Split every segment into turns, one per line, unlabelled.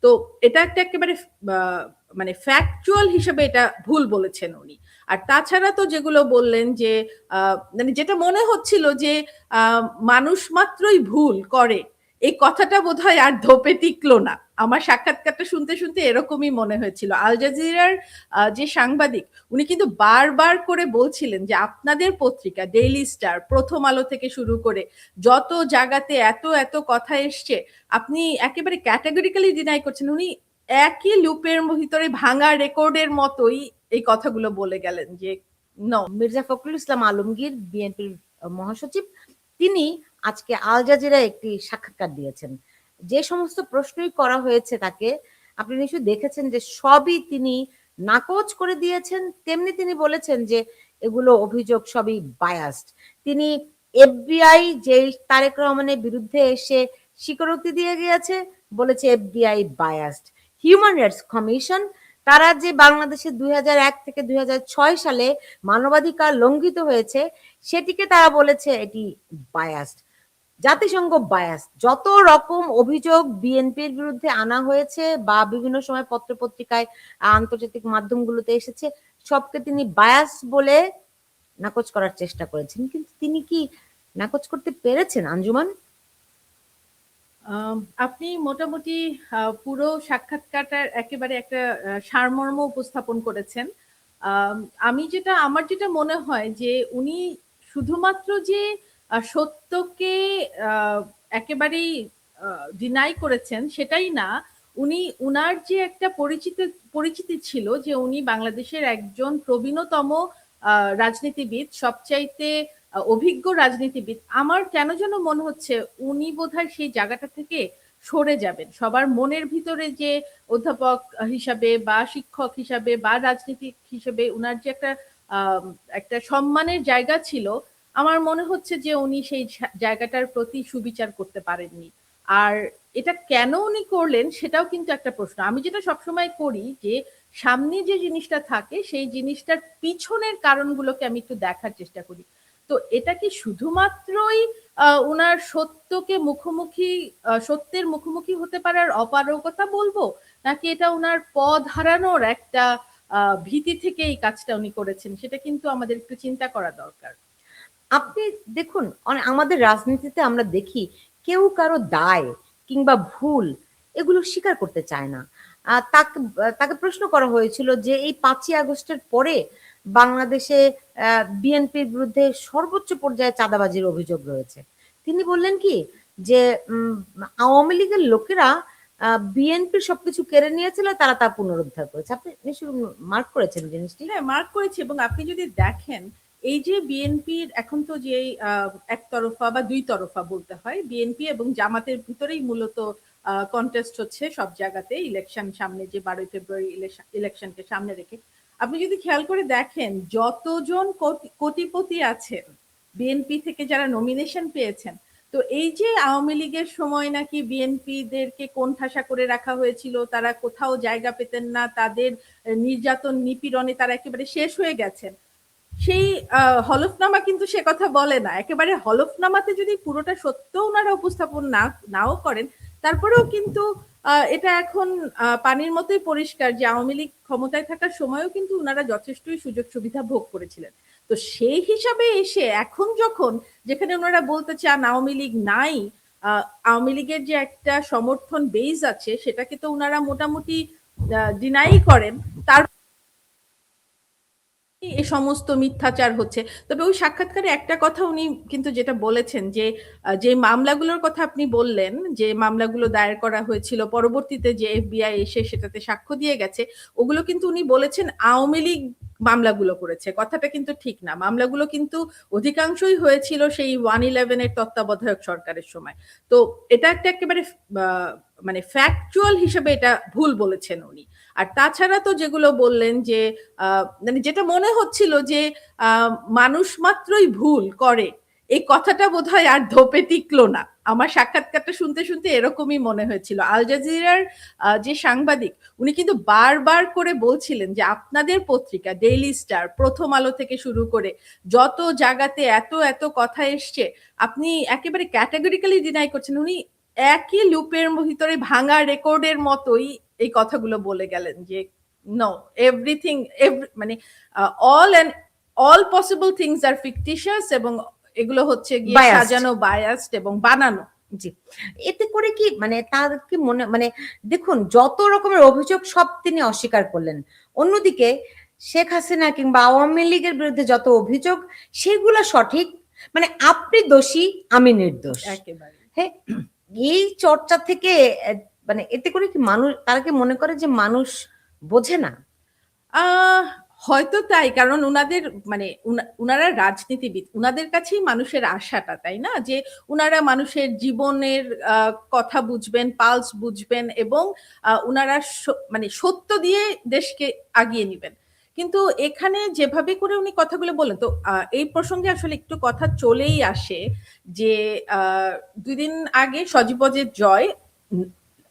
তো এটা একটা একেবারে মানে ফ্যাকচুয়াল হিসেবে এটা ভুল বলেছেন উনি। আর তাছাড়া তো যেগুলো বললেন যে মানে যেটা মনে হচ্ছিল যে আ মানুষ মাত্রই ভুল করে। এই কথাটা বোধহয় আর ধোপে টিকলো না। আমার সাক্ষাৎকারটা শুনতে এরকমই মনে হয়েছিল। আল জাজিরার যে সাংবাদিক উনি কিন্তু বারবার করে বলছিলেন যে আপনাদের পত্রিকা ডেইলি স্টার, প্রথম আলো থেকে শুরু করে যত জায়গাতে এত কথা এসছে আপনি একেবারে ক্যাটেগরিক্যালি ডিনাই করছেন। উনি একই লুপের ভিতরে ভাঙা রেকর্ডের মতোই এই কথাগুলো বলে গেলেন যে
মির্জা ফখরুল ইসলাম আলমগীর বিএনপির মহাসচিব তিনি আজকে আল জাজিরায় একটি সাক্ষাৎকার দিয়েছেন। যে সমস্ত প্রশ্নই করা হয়েছে তাকে আপনি নিশ্চয়ই দেখেছেন যে সবই তিনি নাকচ করে দিয়েছেন। তেমনি তিনি বলেছেন যে এগুলো অভিযোগ সবই বায়াসড। তিনি এফবিআই যে তারেক রহমানের বিরুদ্ধে এসে স্বীকারোক্তি দিয়ে গিয়েছে, বলেছে FBI biased. Human rights commission তারা যে বাংলাদেশে 2001 থেকে 2006 সালে মানবাধিকার লঙ্ঘিত হয়েছে সেটিকে তারা বলেছে এটি বায়াসড। জাতিসংঘ বায়াস। যত রকম অভিযোগ বিএনপির বিরুদ্ধে আনা হয়েছে বা বিভিন্ন সময় পত্রপত্রিকায় আন্তর্জাতিক মাধ্যমগুলোতে এসেছে সবকে তিনি বায়াস বলে নাকচ করার চেষ্টা করেছেন। কিন্তু তিনি কি নাকচ করতে পেরেছেন আঞ্জুমান?
আপনি মোটামুটি পুরো সাক্ষাৎকারটার একেবারে একটা সারমর্ম উপস্থাপন করেছেন। আমার যেটা মনে হয় যে উনি শুধুমাত্র যে সত্যকে একেবারেই ডিনাই করেছেন সেটাই না, উনি উনার যে একটা পরিচিতি ছিল যে উনি বাংলাদেশের একজন প্রবীণতম রাজনীতিবিদ, সবচাইতে অভিজ্ঞ রাজনীতিবিদ। আমার কেন যেন মনে হচ্ছে উনি বোধহয় সেই জায়গাটা থেকে সরে যাবেন। সবার মনের ভিতরে যে অধ্যাপক হিসাবে বা শিক্ষক হিসাবে বা রাজনীতিক হিসেবে উনার যে একটা সম্মানের জায়গা ছিল, আমার মনে হচ্ছে যে উনি সেই জায়গাটার প্রতি সুবিচার করতে পারেননি। আর এটা কেন উনি করলেন সেটাও কিন্তু একটা প্রশ্ন। আমি যেটা সবসময় করি যে সামনে যে জিনিসটা থাকে সেই জিনিসটার পিছনের কারণগুলোকে আমি একটু দেখার চেষ্টা করি। তো এটা কি শুধুমাত্রই উনার সত্যের মুখোমুখি হতে পারার অপারগতা বলবো, নাকি এটা উনার পদ হারানোর একটা ভীতি থেকে এই কাজটা উনি করেছেন, সেটা কিন্তু আমাদের একটু চিন্তা করা দরকার।
আপনি দেখুন আমাদের রাজনীতিতে আমরা দেখি কেউ কারো দায় কিংবা ভুল এগুলো স্বীকার করতে চায় না। তাকে তাকে প্রশ্ন করা হয়েছিল যে এই 5ই আগস্টের পরে বাংলাদেশে বিএনপির বিরুদ্ধে সর্বোচ্চ পর্যায়ে চাঁদাবাজির অভিযোগ রয়েছে। তিনি বললেন কি যে আওয়ামী লীগের লোকেরা বিএনপির সবকিছু কেড়ে নিয়েছিল, তারা তা পুনরুদ্ধার করেছে। আপনি নিশ্চয়ই মার্ক করেছেন জিনিসটি।
হ্যাঁ, মার্ক করেছি। এবং আপনি যদি দেখেন এই যে বিএনপির এখন তো যে একতরফা বা দুই তরফা বলতে হয়, বিএনপি এবং জামাতের ভিতরেই মূলত কন্টেস্ট হচ্ছে সব জায়গাতে, ইলেকশন সামনে, যে 12 ফেব্রুয়ারি ইলেকশনকে সামনে রেখে। আপনি যদি খেয়াল করে দেখেন যতজন কোটিপতি আছেন বিএনপি থেকে যারা নমিনেশন পেয়েছেন, তো এই যে আওয়ামী লীগের সময় নাকি বিএনপিদেরকে কোণঠাসা করে রাখা হয়েছিল, তারা কোথাও জায়গা পেতেন না, তাদের নির্যাতন নিপীড়নে তারা একেবারে শেষ হয়ে গেছেন, সেই হলফনামা কিন্তু সে কথা বলে না। একেবারে হলফনামাতে যদি পুরোটা সত্য ওনারা উপস্থাপন নাও করেন, তারপরেও কিন্তু এটা এখন পানির মতোই পরিষ্কার যে আওয়ামী লীগ ক্ষমতায় থাকার সময়ও কিন্তু ওনারা যথেষ্টই সুযোগ সুবিধা ভোগ করেছিলেন। তো সেই হিসাবে এসে এখন যখন, যেখানে ওনারা বলতে চান আওয়ামী লীগ নাই, আওয়ামী লীগের যে একটা সমর্থন বেস আছে সেটাকে তো ওনারা মোটামুটি ডিনাই করেন, তার এ সমস্ত মিথ্যাচার হচ্ছে। তবে ওই সাক্ষাৎকারে একটা কথা উনি কিন্তু যেটা বলেছেন যে যে মামলাগুলোর কথা আপনি বললেন, যে মামলাগুলো দায়ের করা হয়েছিল, পরবর্তীতে যে এফবিআই এসে সেটাতে সাক্ষ্য দিয়ে গেছে, ওগুলো কিন্তু উনি বলেছেন আওয়ামী লীগ মামলাগুলো করেছে। কথাটা কিন্তু ঠিক না। মামলাগুলো কিন্তু অধিকাংশই হয়েছিল সেই 111 এর তত্ত্বাবধায়ক সরকারের সময়। তো এটা একটা একেবারে মানে ফ্যাকচুয়াল হিসেবে এটা ভুল বলেছেন উনি। আর তাছাড়া তো যেগুলো বললেন যে মানে যেটা মনে হচ্ছিল যে মানুষ মাত্রই ভুল করে, এই কথাটা বোধহয় আর ধোপে টিকলো না। আমার সাক্ষাৎকারটা শুনতে এরকমই মনে হয়েছিল। আল জাজিরার যে সাংবাদিক উনি কিন্তু বারবার করে বলছিলেন যে আপনাদের পত্রিকা ডেইলি স্টার, প্রথম আলো থেকে শুরু করে যত জায়গাতে এত কথা এসছে আপনি একেবারে ক্যাটেগরিক্যালি ডিনাই করছেন। উনি একই লুপের ভিতরে ভাঙা রেকর্ডের মতোই এই কথাগুলো বলে গেলেন যে নো এভরিথিং মানে all possible things are fictitious এবং এগুলো হচ্ছে গিয়ে
Biased.
সাজানো, বায়াসড এবং বানানো।
জি, এতে করে কি মানে তার কি মনে মানে দেখুন যত রকমের অভিযোগ সব তিনি অস্বীকার করলেন, অন্যদিকে শেখ হাসিনা কিংবা আওয়ামী লীগের বিরুদ্ধে যত অভিযোগ সেগুলো সঠিক, মানে আপনি দোষী আমি নির্দোষ।
একেবারে
হ্যাঁ, এই চর্চা থেকে মানে এতে করে কি মানুষ, তারা কি মনে করে যে মানুষ বোঝে না?
হয়তো তাই, কারণ উনাদের মানে উনারা রাজনীতিবিদ, উনাদের কাছেই মানুষের আশাটা, তাই না, যে উনারা মানুষের জীবনের কথা বুঝবেন, পালস বুঝবেন এবং উনারা মানে সত্য দিয়ে দেশকে আগিয়ে নিবেন। কিন্তু এখানে যেভাবে করে উনি কথাগুলো বলেন, তো এই প্রসঙ্গে আসলে একটু কথা চলেই আসে যে 2 দিন আগে সজীবজের জয়,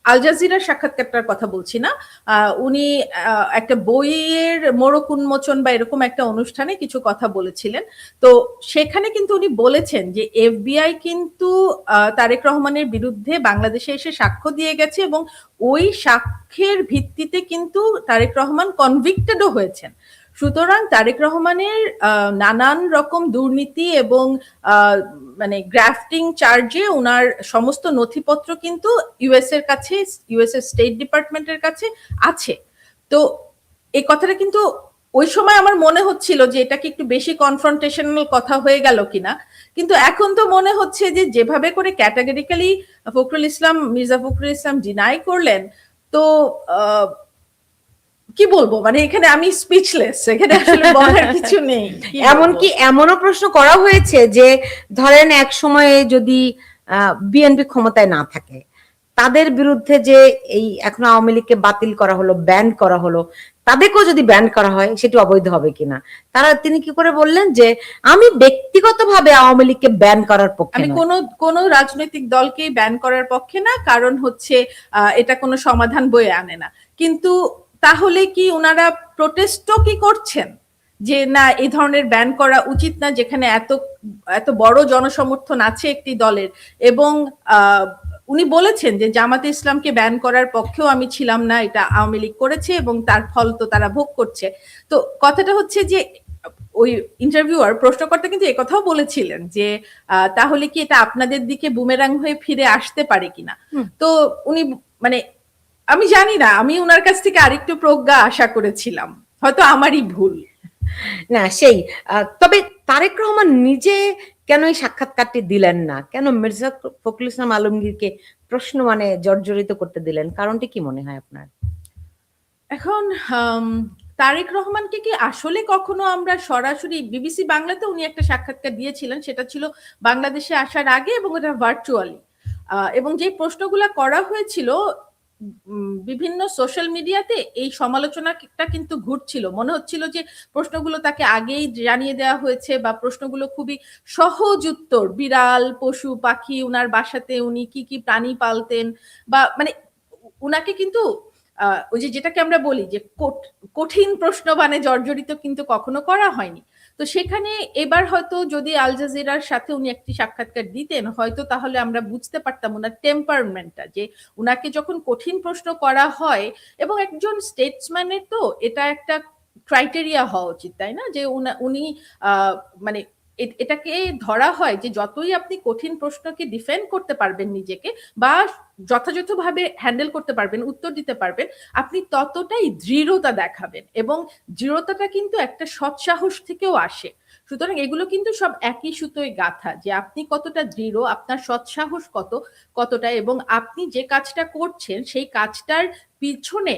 আল জাজিরার সাক্ষাৎকারটার কথা বলছি না, উনি একটা বইয়ের মোড়ক উন্মোচন বা এরকম একটা অনুষ্ঠানে কিছু কথা বলেছিলেন। তো সেখানে কিন্তু উনি বলেছেন যে এফবিআই কিন্তু তারেক রহমানের বিরুদ্ধে বাংলাদেশে এসে সাক্ষ্য দিয়ে গেছে এবং ওই সাক্ষ্যের ভিত্তিতে কিন্তু তারেক রহমান কনভিক্টেডও হয়েছেন। সুতরাং তারেক রহমানের নানান রকম দুর্নীতি এবং মানে গ্রাফটিং চার্জে ওনার সমস্ত নথিপত্র কিন্তু ইউএস এর কাছে, ইউএস এর স্টেট ডিপার্টমেন্টের কাছে আছে। তো এই কথাটা কিন্তু ওই সময় আমার মনে হচ্ছিল যে এটা কি একটু বেশি কনফ্রন্টেশনাল কথা হয়ে গেল কিনা, কিন্তু এখন তো মনে হচ্ছে যে যেভাবে করে ক্যাটাগরিক্যালি মির্জা ফখরুল ইসলাম ডিনাই করলেন, তো কি বলবো, মানে এখানে আমি স্পিচলেস, এখানে আসলে বলার কিছু নেই।
এমনকি এমনও প্রশ্ন করা হয়েছে যে ধরেন এক সময়ে যদি বিএনপি ক্ষমতায় না থাকে, তাদের বিরুদ্ধে যে এই এখন আওয়ামী লীগকে বাতিল করা হলো, ব্যান করা হলো, তাদেরকেও যদি ব্যান করা হয় সেটি অবৈধ হবে কিনা। তিনি কি করে বললেন যে আমি ব্যক্তিগতভাবে আওয়ামী লীগকে ব্যান করার পক্ষে,
আমি কোন রাজনৈতিক দলকেই ব্যান করার পক্ষে না, কারণ হচ্ছে এটা কোনো সমাধান বয়ে আনে না। কিন্তু তাহলে কি ওনারা প্রোটেস্টও কি করছেন যে না এই ধরনের ব্যান করা উচিত না, যেখানে এত এত বড় জনসমর্থন আছে একটি দলের, এবং উনি বলেছেন যে জামাতে ইসলামকে ব্যান করার পক্ষেও আমি ছিলাম না, এটা আওয়ামী লীগ করেছে এবং তার ফল তো তারা ভোগ করছে। তো কথাটা হচ্ছে যে ওই ইন্টারভিউয়ার প্রশ্নকর্তা কিন্তু একথাও বলেছিলেন যে তাহলে কি এটা আপনাদের দিকে বুমেরাং হয়ে ফিরে আসতে পারে কিনা। তো উনি মানে আমি জানি না, আমি উনার কাছ থেকে আরেকটু প্রজ্ঞা আশা করেছিলাম, হয়তো আমারই ভুল।
না সেই তবে তারেক রহমান নিজে কেন এই সাক্ষাৎকারটি দিলেন না, কেন মির্জা ফখরুল ইসলাম আলমগীরকে প্রশ্ন মানে জর্জরিত করতে দিলেন, কারণটি কি মনে হয় আপনার?
এখন তারেক রহমানকে কি আসলে কখনো আমরা সরাসরি, বিবিসি বাংলাতে উনি একটা সাক্ষাৎকার দিয়েছিলেন, সেটা ছিল বাংলাদেশে আসার আগে এবং এটা ভার্চুয়ালি, এবং যে প্রশ্নগুলো করা হয়েছিল বিভিন্ন সোশ্যাল মিডিয়াতে এই সমালোচনাটা কিন্তু ঘুরছিল, মনে হচ্ছিল যে প্রশ্নগুলো তাকে আগেই জানিয়ে দেওয়া হয়েছে বা প্রশ্নগুলো খুবই সহজ উত্তর, বিড়াল, পশু পাখি, উনার বাসাতে উনি কি কি প্রাণী পালতেন, বা মানে উনাকে কিন্তু ওই যে যেটাকে আমরা বলি যে কঠিন প্রশ্ন মানে জর্জরিত কিন্তু কখনো করা হয়নি। তো সেখানে এবার হয়তো যদি আল জাজিরার সাথে উনি একটি সাক্ষাৎকার দিতেন, হয়তো তাহলে আমরা বুঝতে পারতাম ওনার টেম্পারমেন্টটা, যে উনাকে যখন কঠিন প্রশ্ন করা হয়, এবং একজন স্টেটসম্যানের তো এটা একটা ক্রাইটেরিয়া হওয়া উচিত, তাই না, যে উনি মানে এটাকে ধরা হয় যে যতই আপনি কঠিন প্রশ্নকে ডিফেন্ড করতে পারবেন নিজেকে, বা যথাযথভাবে হ্যান্ডেল করতে পারবেন, উত্তর দিতে পারবেন, আপনি ততটাই দৃঢ়তা দেখাবেন, এবং দৃঢ়তাটা কিন্তু একটা সৎসাহস থেকেও আসে। সুতরাং এগুলো কিন্তু সব একই সুতোয় গাঁথা, যে আপনি কতটা দৃঢ়, আপনার সৎসাহস কতটা, এবং আপনি যে কাজটা করছেন সেই কাজটার পিছনে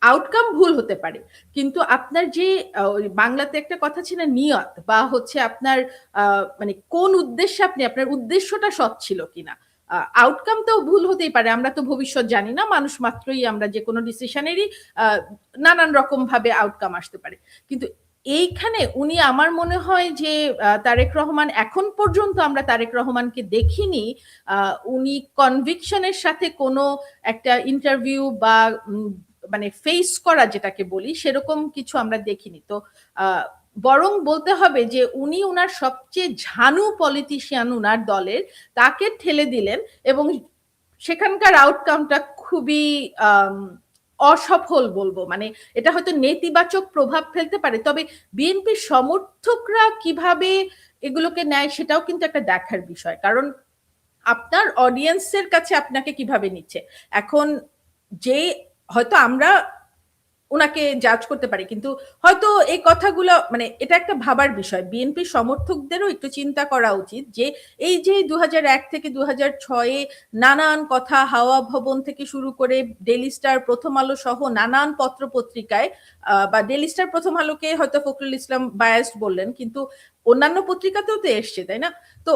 আউটকাম ভুল হতে পারে, কিন্তু আপনার যে বাংলাতে একটা কথা ছিল নিয়ত, বা হচ্ছে আপনার মানে কোন উদ্দেশ্যে আপনি, আপনার উদ্দেশ্যটা সৎ ছিল কিনা। আউটকাম তো ভুল হতেই পারে, আমরা তো ভবিষ্যৎ জানি না, মানুষ মাত্রই, আমরা যে কোনো ডিসিশনেরই নানান রকম ভাবে আউটকাম আসতে পারে। কিন্তু এইখানে উনি, আমার মনে হয় যে তারেক রহমান, এখন পর্যন্ত আমরা তারেক রহমানকে দেখিনি উনি কনভিকশনের সাথে কোনো একটা ইন্টারভিউ বা মানে ফেস করা যেটাকে বলি, সেরকম কিছু আমরা দেখিনি। তো বরং বলতে হবে যে উনি ওনার সবচেয়ে ঝানু পলিটিশিয়ান ওনার দলের, তাকে ঠেলে দিলেন এবং সেখানকার আউটকামটা খুবই অসফল বলবো। মানে এটা হয়তো নেতিবাচক প্রভাব ফেলতে পারে, তবে বিএনপির সমর্থকরা কিভাবে এগুলোকে নেয় সেটাও কিন্তু একটা দেখার বিষয়। কারণ আপনার অডিয়েন্সের কাছে আপনাকে কিভাবে নিচ্ছে। এখন যে হয়তো আমরা ওনাকে জাজ করতে পারি, কিন্তু হয়তো এই কথাগুলো মানে এটা একটা ভাবার বিষয়। বিএনপির সমর্থকদেরও একটু চিন্তা করা উচিত যে এই যে 2001 থেকে 2006 নানান কথা, হাওয়া ভবন থেকে শুরু করে ডেইলি স্টার, প্রথম আলো সহ নানান পত্র পত্রিকায়, বা ডেইলি স্টার প্রথম আলোকে হয়তো ফখরুল ইসলাম বায়াসড বললেন, কিন্তু অন্যান্য পত্রিকাতেও তো এসছে, তাই না? তো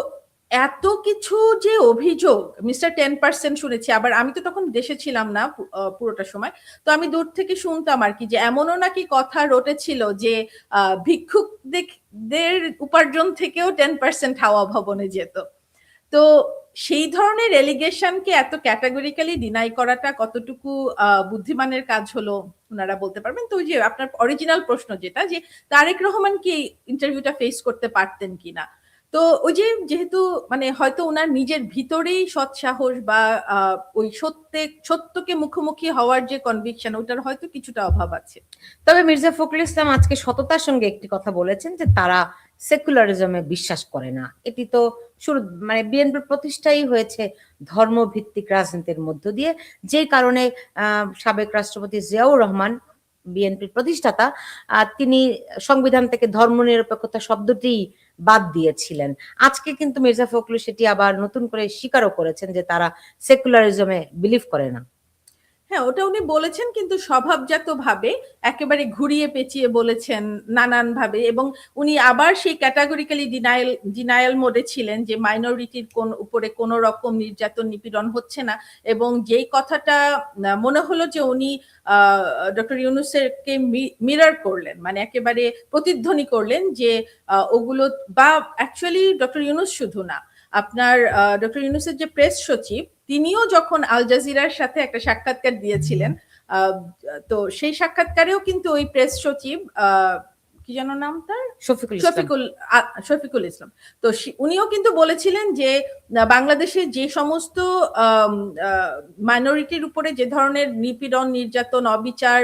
এত কিছু যে অভিযোগ, মিস্টার 10% শুনেছি। আবার আমি তো তখন দেশে ছিলাম না পুরোটা সময়, তো আমি দূর থেকে শুনতাম আর কি, যে এমনও নাকি কথা রটেছিল যে ভিক্ষুকদের উপার্জন থেকেও 10% হাওয়া ভবনে যেত। তো সেই ধরনের এলিগেশনকে এত ক্যাটাগরিক্যালি ডিনাই করাটা কতটুকু বুদ্ধিমানের কাজ হলো ওনারা বলতে পারবেন। তো ওই যে আপনার অরিজিনাল প্রশ্ন যেটা, যে তারেক রহমান কি ইন্টারভিউটা ফেস করতে পারতেন কিনা, তো ওই যে যেহেতু মানে হয়তো ওনার নিজের ভিতরেই সৎসাহস বা ওই সত্যকে মুখোমুখি হওয়ার যে কনভিকশন, ওটার হয়তো কিছুটা অভাব আছে।
তবে মির্জা ফখরুল ইসলাম আজকে সততার সঙ্গে একটি কথা বলেছেন যে তারা সেকুলারিজমে বিশ্বাস করে না। এটি তো শুরু মানে বিএনপির প্রতিষ্ঠাই হয়েছে ধর্মভিত্তিক রাজনীতির মধ্য দিয়ে, যে কারণে সাবেক রাষ্ট্রপতি জিয়াউর রহমান, বিএনপির প্রতিষ্ঠাতা, তিনি সংবিধান থেকে ধর্মনিরপেক্ষতা শব্দটি বাদ দিয়েছিলেন। আজকে কিন্তু মির্জা ফখরুল সেটি আবার নতুন করে স্বীকারও করেছেন যে তারা সেকুলারিজমে বিলিভ করে না।
হ্যাঁ, ওটা উনি বলেছেন, কিন্তু স্বভাবজাত ভাবে একেবারে ঘুরিয়ে পেঁচিয়ে বলেছেন নানান ভাবে, এবং উনি আবার সেই ক্যাটাগরিক্যালি ডিনায়াল মোডে ছিলেন যে মাইনরিটির উপরে কোনো রকম নির্যাতন নিপীড়ন হচ্ছে না। এবং যেই কথাটা মনে হলো যে উনি ডক্টর ইউনূসকে মিরর করলেন, মানে একেবারে প্রতিধ্বনি করলেন যে ওগুলো, বা অ্যাকচুয়ালি ডক্টর ইউনূস শুধু না, আপনার ডক্টর ইউনূসের যে প্রেস সচিব, তিনিও যখন আল জাজিরার সাথে একটা সাক্ষাৎকার দিয়েছিলেন, তো সেই সাক্ষাৎকারেও কিন্তু ওই প্রেস সচিব, কি যেন নাম তার, শফিকুল ইসলাম, তো উনিও কিন্তু বলেছিলেন যে বাংলাদেশে যে সমস্ত মাইনরিটির উপরে যে ধরনের নিপীড়ন, নির্যাতন, অবিচার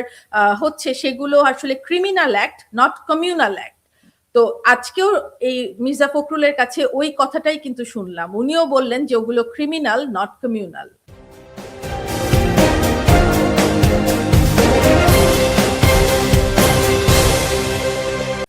হচ্ছে, সেগুলো আসলে criminal act, not communal act. তো আজকেও এই মির্জা ফখরুলের কাছে ওই কথাটাই কিন্তু শুনলাম, উনিও বললেন যে ওগুলো ক্রিমিনাল, নট কমিউনাল।